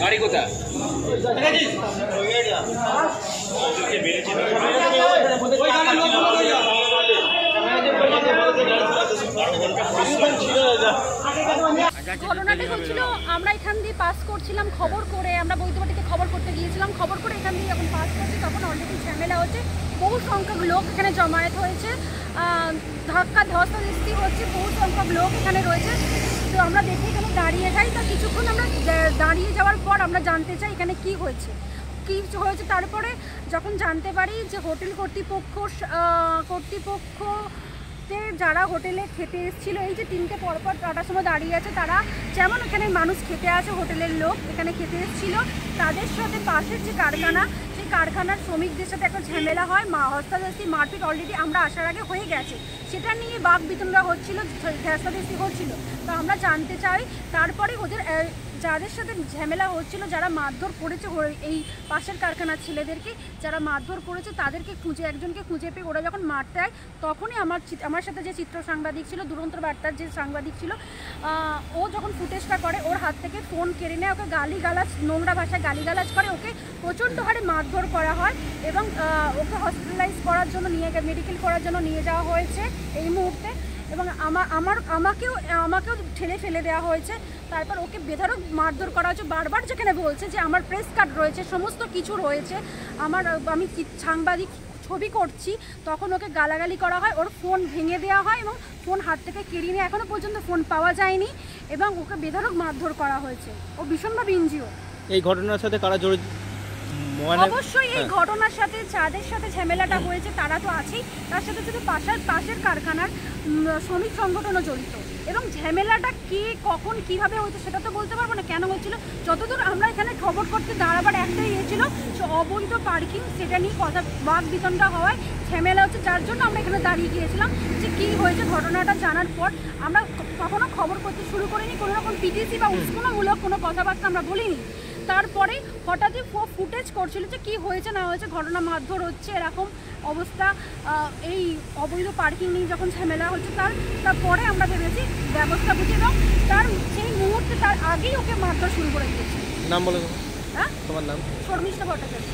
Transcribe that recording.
গাড়ি কোথায় ঘটনাটা হচ্ছিল আমরা এখান দিয়ে পাস করছিলাম খবর করে, আমরা বৈদ্যবাটিতে খবর করতে গিয়েছিলাম, খবর করে এখান দিয়ে যখন পাস করছি তখন অলরেডি ঝামেলা হচ্ছে, বহু সংখ্যক লোক এখানে জমায়েত হয়েছে, ধাক্কা ধস্তাধস্তি হচ্ছে, বহু সংখ্যক লোক এখানে রয়েছে। তো আমরা দেখে এখানে দাঁড়িয়ে যাই, তা কিছুক্ষণ আমরা দাঁড়িয়ে যাওয়ার পর আমরা জানতে চাই এখানে কি হয়েছে। তারপরে যখন জানতে পারি যে হোটেল কর্তৃপক্ষ যারা হোটেলে খেতে এসেছিলো, এই যে তিনটে পরপর 8টার সময় দাঁড়িয়ে আছে, তারা যেমন এখানে মানুষ খেতে আছে, হোটেলের লোক এখানে খেতে এসেছিলো, তাদের সাথে পাশের যে কারখানা, সেই কারখানার শ্রমিকদের সাথে একটা ঝামেলা হয়, হস্তাধস্তি মারপিট অলরেডি আমরা আসার আগে হয়ে গেছে, সেটা নিয়ে বাক বিতণ্ডা হচ্ছিলো, ধস্তাধস্তি হচ্ছিল। তো আমরা জানতে চাই তারপরে ওদের যাদের সাথে ঝামেলা হচ্ছিল, যারা মারধর করেছে এই পাশের কারখানার ছেলেদেরকে, যারা মারধর করেছে তাদেরকে একজনকে খুঁজে পেয়ে ওরা যখন মারতে হয়, তখনই আমার সাথে যে চিত্র সাংবাদিক ছিল, দুরন্ত বার্তার যে সাংবাদিক ছিল, ও যখন ফুটেজটা করে ওর হাত থেকে ফোন কেড়ে নেয়, ওকে গালিগালাজ, নোংরা ভাষায় গালিগালাজ করে, ওকে প্রচণ্ড হারে মারধর করা হয় এবং ওকে হসপিটালাইজ করার জন্য মেডিকেল করার জন্য নিয়ে যাওয়া হয়েছে এই মুহূর্তে, এবং আমাকেও ঠেলে ফেলে দেওয়া হয়েছে। তারপর ওকে বেধড়ক মারধর করা হচ্ছে, বারবার যেখানে বলছে যে আমার প্রেস কার্ড রয়েছে, সমস্ত কিছু রয়েছে, আমি সাংবাদিক ছবি করছি, তখন ওকে গালাগালি করা হয়, ওর ফোন ভেঙে দেওয়া হয় এবং ফোন হাত থেকে কেড়ে নিয়ে এখনও পর্যন্ত ফোন পাওয়া যায়নি এবং ওকে বেধড়ক মারধর করা হয়েছে। ও ভীষণভাবে ইনজিও। এই ঘটনার সাথে কারা জড়িত? অবশ্যই এই ঘটনার সাথে যাদের সাথে ঝামেলাটা হয়েছে তারা তো আছেই, তার সাথে শুধু পাশের কারখানার শ্রমিক সংগঠনও জড়িত, এবং ঝামেলাটা কে কখন কিভাবে হয়েছে সেটা তো বলতে পারবো না, কেন হয়েছিল। যতদূর আমরা এখানে খবর করতে দাঁড়াবার একটাই ছিল, অবৈধ পার্কিং, সেটা নিয়ে কথা বাক বিতণ্ডা হওয়ায় ঝামেলা হচ্ছে, যার জন্য আমরা এখানে দাঁড়িয়ে গিয়েছিলাম যে কী হয়েছে। ঘটনাটা জানার পর আমরা কখনো খবর করতে শুরু করিনি, কোনো রকম পিটিসি বা উস্কানিমূলক কোনো কথাবার্তা আমরা বলিনি। তারপরে হঠাৎই ফুটেজ করছিল যে কী হয়েছে না হয়েছে, ঘটনা মারধর হচ্ছে এরকম অবস্থা, এই অবৈধ পার্কিং নিয়ে যখন ঝামেলা হচ্ছে তারপরে আমরা ভেবেছি ব্যবস্থা বুঝে দাও, সেই মুহূর্তে তার আগেই ওকে মারধর শুরু করে দিয়েছে। নাম বলে? হ্যাঁ, তোমার নাম? শর্মিষ্ঠা ভট্টাচার্য।